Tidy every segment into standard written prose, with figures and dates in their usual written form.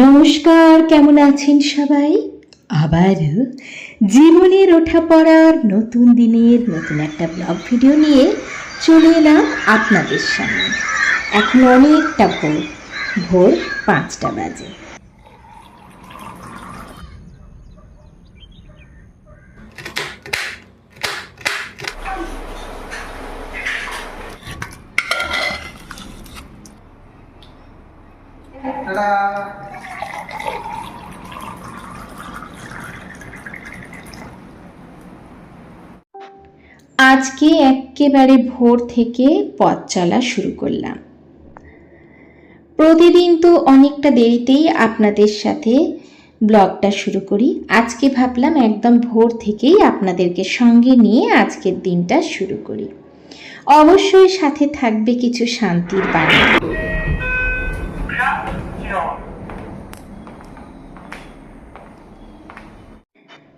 নমস্কার, কেমন আছেন সবাই? আবার জীবনের ওঠা পড়ার নতুন দিনের নতুন একটা ব্লগ ভিডিও নিয়ে চলে এলাম আপনাদের সামনে। এখন অনেকটা ভোর 5টা বাজে। আজকে একেবারে ভোর থেকে পথ চলা শুরু করলাম। প্রতিদিন তো অনেকটা দেরিতেই আপনাদের সাথে ব্লগটা শুরু করি। আজকে ভাবলাম একদম ভোর থেকেই আপনাদেরকে সঙ্গে নিয়ে আজকের দিনটা শুরু করি। অবশ্যই সাথে থাকবে কিছু শান্তির বাণী।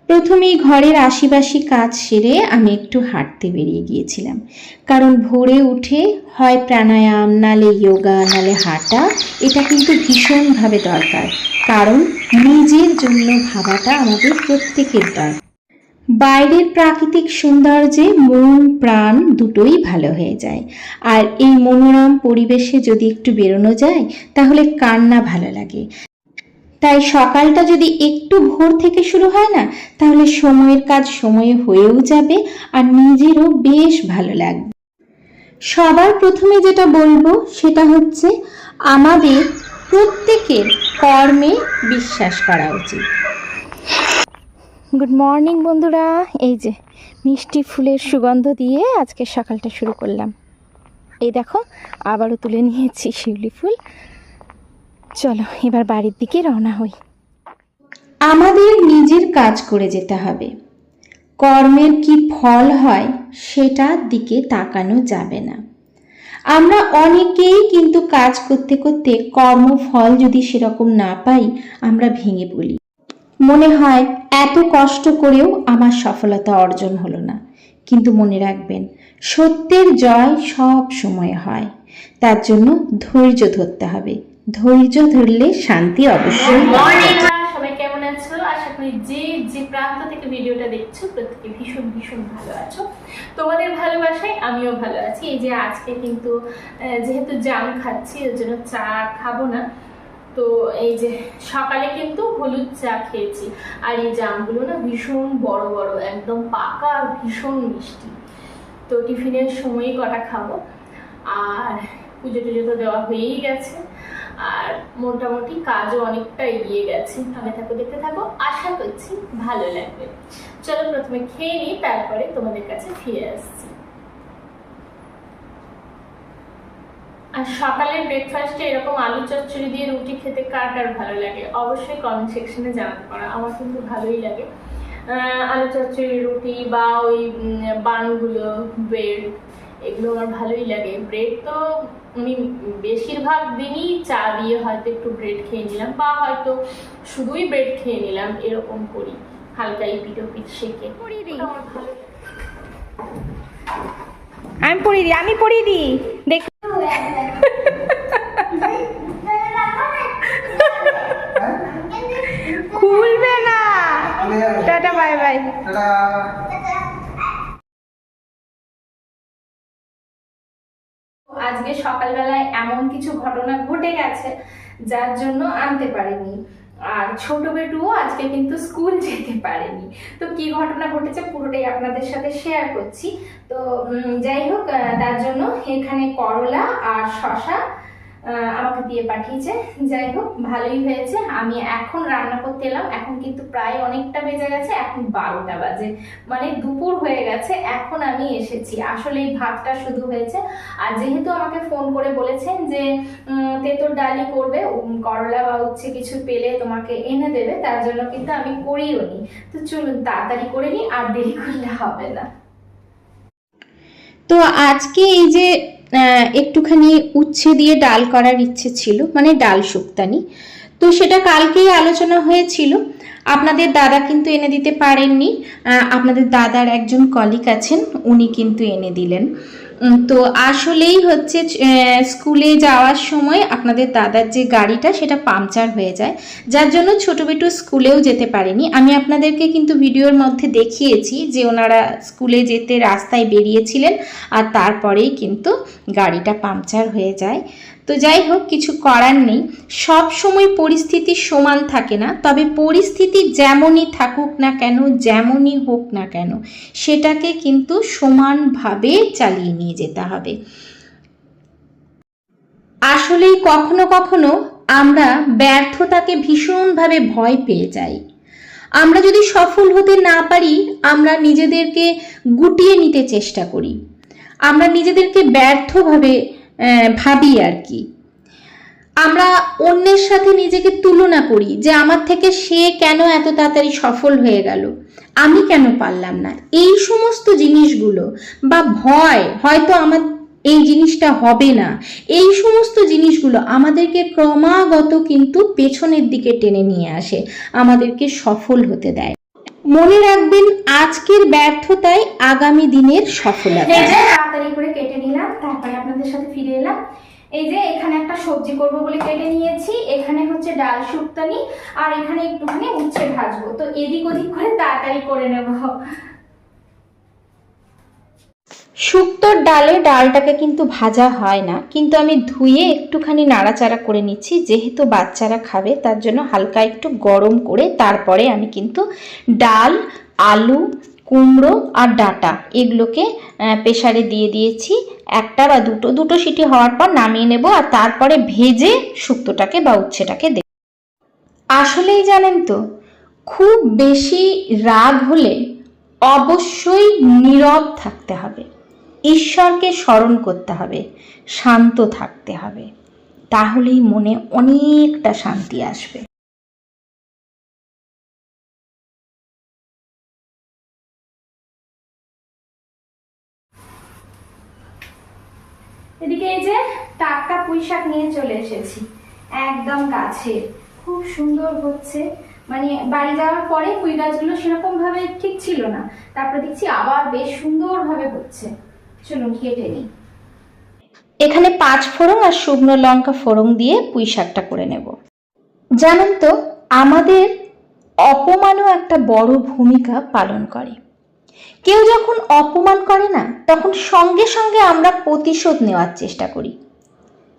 প্রথমেই ঘরের আশিবাসি কাজ সেরে আমি একটু হাঁটতে বেরিয়ে গিয়েছিলাম, কারণ ভোরে উঠে হয় প্রাণায়াম, নালে যোগা, নালে হাঁটা, এটা কিন্তু ভীষণভাবে দরকার। কারণ নিজের জন্য ভাবাটা আমাদের প্রত্যেকের দরকার। বাইরের প্রাকৃতিক সৌন্দর্যে মন প্রাণ দুটোই ভালো হয়ে যায়। আর এই মনোরম পরিবেশে যদি একটু বেরোনো যায় তাহলে কার না ভালো লাগে। তাই সকালটা যদি একটু ভোর থেকে শুরু হয় না, তাহলে সময়ের কাজ সময়ে হয়েও যাবে আর নিজেরও বেশ ভালো লাগবে। সবার প্রথমে যেটা বলবো সেটা হচ্ছে আমাদের প্রত্যেকের কর্মে বিশ্বাস করা উচিত। গুড মর্নিং বন্ধুরা, এই যে মিষ্টি ফুলের সুগন্ধ দিয়ে আজকে সকালটা শুরু করলাম। এই দেখো আবারও তুলে নিয়েছি শিউলি ফুল। চলো এবার বাড়ির দিকে রওনা হই। আমাদের নিজের কাজ করে যেতে হবে। কর্মের কি ফল হয় সেটার দিকে তাকানো যাবে না। আমরা অনেকেই কিন্তু কাজ করতে করতে কর্মফল যদি সেরকম না পাই, আমরা ভেঙে পড়ি। মনে হয় এত কষ্ট করেও আমার সফলতা অর্জন হলো না। কিন্তু মনে রাখবেন, সত্যের জয় সব সময় হয়। তার জন্য ধৈর্য ধরতে হবে। ধৈর্য ধরলে শান্তি অবশ্যই পাবে। সবাই কেমন আছো? আশা করি যে প্রান্ত থেকে ভিডিওটা দেখছো প্রত্যেকে ভীষণ ভীষণ ভালো আছো। তোমাদের ভালোবাসায় আমিও ভালো আছি। এই যে আজকে কিন্তু যেহেতু জাম খাচ্ছি, ওর জন্য চা খাবো না। তো এই যে সকালে কিন্তু হলুদ চা খেয়েছি। আর এই জামগুলো না ভীষণ বড় বড়, একদম পাকা আর ভীষণ মিষ্টি। তো টিফিনের সময়ই কটা খাবো। আর পুজো টুজো তো দেওয়া হয়েই গেছে, আর মোটামুটি কাজও অনেকটা এগিয়ে গেছে। আমি দেখতে থাকো, আশা করছি ভালো লাগবে। চলো প্রথমে খেয়ে নিই, তারপরে তোমাদের কাছে ফিরে আসছি। আর সকালের ব্রেকফাস্টে এরকম আলু চচ্চড়ি দিয়ে রুটি খেতে কার কার ভালো লাগে অবশ্যই কমেন্ট সেকশনে জানাতে পারো। আমার কিন্তু ভালোই লাগে আলু চচ্চড়ি, রুটি বা ওই বানগুলো, ব্রেড, এগুলো আমার ভালোই লাগে। ব্রেড তো আমি বেশিরভাগ দিনই চা দিয়ে হয়তো একটু ব্রেড খেয়ে নিলাম, বা হয়তো শুধুই ব্রেড খেয়ে নিলাম, এরকম করি হালকা পিঠ সেকে। আমার ভালো আমি পড়িয়ে দিই দেখ। খুলবে না। Tata, bye bye. আজকে সকালবেলায় এমন কিছু ঘটনা ঘটে গেছে যার জন্য আনতে পারিনি। আর ছোট বেটুও আজকে কিন্তু স্কুল যেতে পারেনি। তো কি ঘটনা ঘটেছে পুরোটাই আপনাদের সাথে শেয়ার করছি। তো যাই হোক, তার জন্য এখানে করলা আর শসা আমাকে দিয়ে পাঠিয়েছে। যাই হোক, ভালোই হয়েছে। আমি এখন রান্না করতে এলাম। এখন কিন্তু প্রায় অনেকটা বেজে গেছে, এখন 12টা বাজে, মানে দুপুর হয়ে গেছে। এখন আমি এসেছি, আসলে এই ভাতটা শুধু হয়েছে। আর যেহেতু আমাকে ফোন করে বলেছেন যে তেঁতুল ডালি করবে, করলা বা উচ্ছে কিছু পেলে তোমাকে এনে দেবে, তার জন্য কিন্তু আমি করিও নি। তো চলুন তাড়াতাড়ি করে নিই, আর দেরি করলে হবে না। তো আজকে এই যে একটুখানি উচ্ছে দিয়ে ডাল করার ইচ্ছে ছিল, মানে ডাল শুক্তানি। তো সেটা কালকেই আলোচনা হয়েছিল। আপনাদের দাদা কিন্তু এনে দিতে পারেননি। আপনাদের দাদার একজন কলিগ আছেন, উনি কিন্তু এনে দিলেন। তো আসলেই হচ্ছে স্কুলে যাওয়ার সময় আপনাদের দাদার যে গাড়িটা সেটা পাংচার হয়ে যায়, যার জন্য ছোট বেটু স্কুলেও যেতে পারেনি। আমি আপনাদেরকে কিন্তু ভিডিওর মধ্যে দেখিয়েছি যে ওনারা স্কুলে যেতে রাস্তায় বেরিয়েছিলেন আর তারপরেই কিন্তু গাড়িটা পাংচার হয়ে যায়। তো যাই হোক, কিছু করার নেই, সব সময় পরিস্থিতি সমান থাকে না, তবে পরিস্থিতি যেমনই থাকুক না কেন, যেমনই হোক না কেন, সেটাকে কিন্তু সমানভাবে চালিয়ে নিয়ে যেতে হবে। আসলেই কখনো কখনো আমরা ব্যর্থতাকে ভীষণভাবে ভয় পেয়ে যাই। আমরা যদি সফল হতে না পারি, আমরা নিজেদেরকে গুটিয়ে নিতে চেষ্টা করি, আমরা নিজেদেরকে ব্যর্থভাবে ভাবি আর কি। আমরা অন্যের সাথে নিজেকে তুলনা করি যে আমার থেকে সে কেন এত তাড়াতাড়ি সফল হয়ে গেল, আমি কেন পারলাম না। এই সমস্ত জিনিসগুলো বা ভয়, হয়তো আমার এই জিনিসটা হবে না, এই সমস্ত জিনিসগুলো আমাদেরকে ক্রমাগত কিন্তু পেছনের দিকে টেনে নিয়ে আসে, আমাদেরকে সফল হতে দেয়। মনে রাখবেন, আজকের ব্যর্থতাই আগামী দিনের সফলতা। এই যে তাড়াতাড়ি করে কেটে নিলাম, তারপরে আপনাদের সাথে ফিরে এলাম। এই যে এখানে একটা সবজি করব বলে কেটে নিয়েছি, এখানে হচ্ছে ডাল শুক্তানি, আর এখানে একটুখানি উচ্ছে ভাজবো। তো এদিক ওদিক করে তাড়াতাড়ি করে নেব। শুক্তোর ডালে ডালটাকে কিন্তু ভাজা হয় না, কিন্তু আমি ধুয়ে একটুখানি নাড়াচাড়া করে নিচ্ছি, যেহেতু বাচ্চারা খাবে তার জন্য হালকা একটু গরম করে তারপরে আমি কিন্তু ডাল, আলু, কুমড়ো আর ডাঁটা এগুলোকে প্রেসারে দিয়ে দিয়েছি। একটা বা দুটো সিটি হওয়ার পর নামিয়ে নেব, আর তারপরে ভেজে শুক্তোটাকে বা উচ্ছেটাকে দেব। আসলেই জানেন তো, খুব বেশি রাগ হলে অবশ্যই নীরব থাকতে হবে, ঈশ্বরকে স্মরণ করতে হবে, শান্ত থাকতে হবে, তাহলেই মনে অনেকটা শান্তি আসবে। এদিকে এই যে টাটকা পুঁই শাক নিয়ে চলে এসেছি, একদম কাছে, খুব সুন্দর হচ্ছে। মানে বাড়ি যাওয়ার পরে পুঁই গাছগুলো সেরকম ভাবে ঠিক ছিল না, তারপরে দেখছি আবার বেশ সুন্দর ভাবে হচ্ছে। চলুন কেটে নিই। এখানে 5 ফোড়ন আর শুকনো লঙ্কা ফোড়ন দিয়ে পুঁই শাকটা করে নেব। জানেন তো, আমাদের অপমানও একটা বড় ভূমিকা পালন করে। কেউ যখন অপমান করে না, তখন সঙ্গে সঙ্গে আমরা প্রতিশোধ নেওয়ার চেষ্টা করি,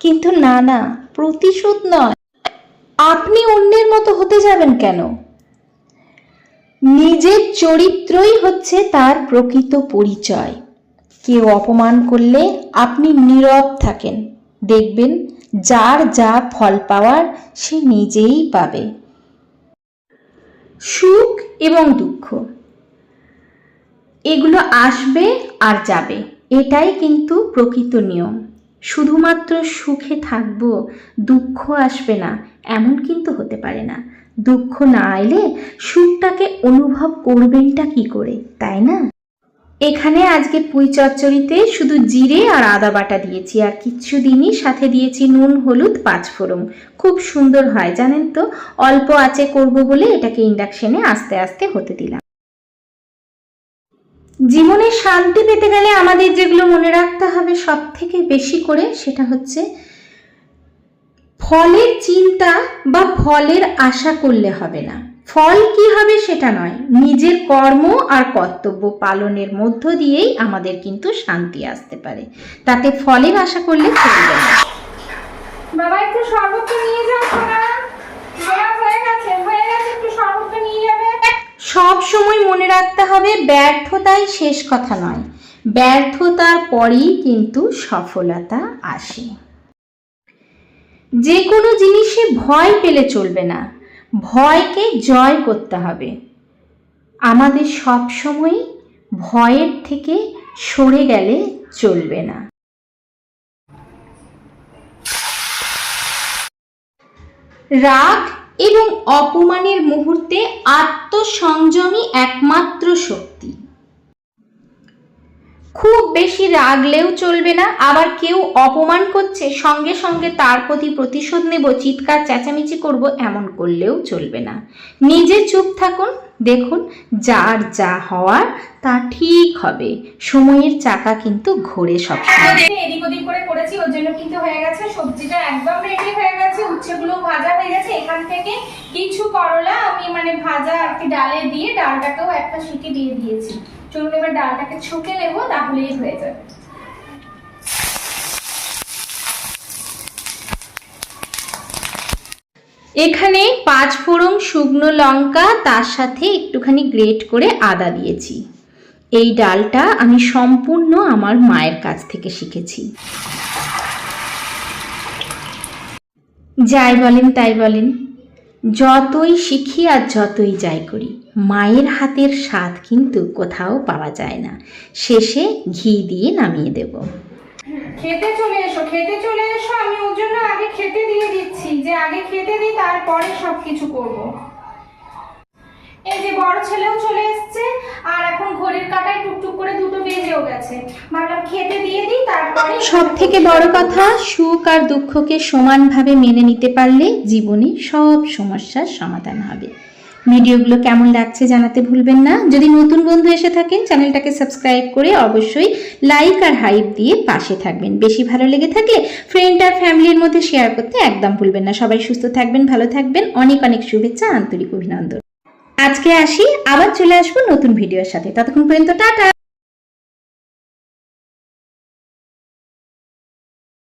কিন্তু না, প্রতিশোধ নয়। আপনি অন্যের মতো হতে যাবেন কেন? নিজের চরিত্রই হচ্ছে তার প্রকৃত পরিচয়। কেউ অপমান করলে আপনি নীরব থাকেন, দেখবেন যার যা ফল পাওয়ার সে নিজেই পাবে। সুখ এবং দুঃখ এগুলো আসবে আর যাবে, এটাই কিন্তু প্রকৃত নিয়ম। শুধুমাত্র সুখে থাকবো, দুঃখ আসবে না, এমন কিন্তু হতে পারে না। দুঃখ না এলে সুখটাকে অনুভব করবেনটা কি করে, তাই না? এখানে আজকে পুঁই চচ্চড়িতে শুধু জিরে আর আদা বাটা দিয়েছি, আর কিচ্ছু দিনই সাথে দিয়েছি নুন, হলুদ, 5 ফোড়ন। খুব সুন্দর হয় জানেন তো। অল্প আঁচে করব বলে এটাকে ইন্ডাকশনে আস্তে আস্তে হতে দিলাম। জীবনে শান্তি পেতে গেলে আমাদের যেগুলো মনে রাখতে হবে সব থেকে বেশি করে, সেটা হচ্ছে ফলের চিন্তা বা ফলের আশা করলে হবে না। ফল কি হবে সেটা নয়, নিজের কর্ম আর কর্তব্য পালনের মধ্য দিয়েই আমাদের কিন্তু শান্তি আসতে পারে, তাতে ফলের আশা করলে চলবে না। বাবা একটু শরবত নিয়ে যাও সোনা। বাবা হয়ে গেছে, একটু শরবত নিয়ে যাবে। সব সময় মনে রাখতে হবে, ব্যর্থতাই শেষ কথা নয়, ব্যর্থতার পরেই কিন্তু সফলতা আসে। যে কোনো জিনিসে ভয় পেলে চলবে না, ভয়কে জয় করতে হবে। আমাদের সব সময় ভয়ের থেকে সরে গেলে চলবে না। রাগ এবং অপমানের মুহূর্তে আত্মসংযমই একমাত্র শক্তি। খুব বেশি রাগলেও চলবে না, আবার কেউ অপমান করছে সঙ্গে সঙ্গে তার প্রতি প্রতিশোধ নেব, চিৎকার চেঁচামেচি করব, এমন করলেও চলবে না। নিজে চুপ থাকুন, দেখুন যার যা হওয়ার তা ঠিক হবে। সময়ের চাকা কিন্তু ঘোরে সবসময়। এদিক ওদিক করে করেছি, ওর জন্য কিন্তু হয়ে গেছে। সবজিটা একদম রেডি হয়ে গেছে, উচ্ছেগুলো ভাজা হয়ে গেছে। এখান থেকে কিছু করলা আমি মানে ভাজা আর কি ডালে দিয়ে, ডালটাকেও একটা সিটি দিয়ে দিয়েছি। চলুন এবার ডালটাকে ছুঁকে নেবো, তাহলেই হয়ে যাবে। এখানে 5 ফোড়ন শুকনো লঙ্কা, তার সাথে একটুখানি গ্রেট করে আদা দিয়েছি। এই ডালটা আমি সম্পূর্ণ আমার মায়ের কাছ থেকে শিখেছি। যাই বলেন তাই বলেন, যতই শিখি আর যতই যাই করি, মায়ের হাতের স্বাদ কিন্তু কোথাও পাওয়া যায় না। শেষে ঘি দিয়ে নামিয়ে দেব। খেতে চলে এসো, খেতে চলে এসো। আমি ওর জন্য আগে খেতে দিয়ে দিচ্ছি, যে আগে খেতে দিই তারপরে সবকিছু করব। এই যে বড় ছেলেও চলে এসছে, আর এখন ঘড়ির কাঁটায় টুকটুক করে 2টো বেজেও গেছে। ভাবলাম খেতে দিয়ে দিই, তারপরে। সব থেকে বড় কথা, সুখ আর দুঃখকে সমানভাবে মেনে নিতে পারলে জীবনে সব সমস্যার সমাধান হবে। ভিডিওগুলো কেমন লাগছে জানাতে ভুলবেন না। যদি নতুন বন্ধু এসে থাকেন, চ্যানেলটাকে সাবস্ক্রাইব করে অবশ্যই লাইক আর হাইপ দিয়ে পাশে থাকবেন। বেশি ভালো লেগে থাকলে ফ্রেন্ড আর ফ্যামিলির মধ্যে শেয়ার করতে একদম ভুলবেন না। সবাই সুস্থ থাকবেন, ভালো থাকবেন। অনেক অনেক শুভেচ্ছা, আন্তরিক অভিনন্দন। আজকে আসি, আবার চলে আসবো নতুন ভিডিওর সাথে। ততক্ষণ পর্যন্ত টাটা।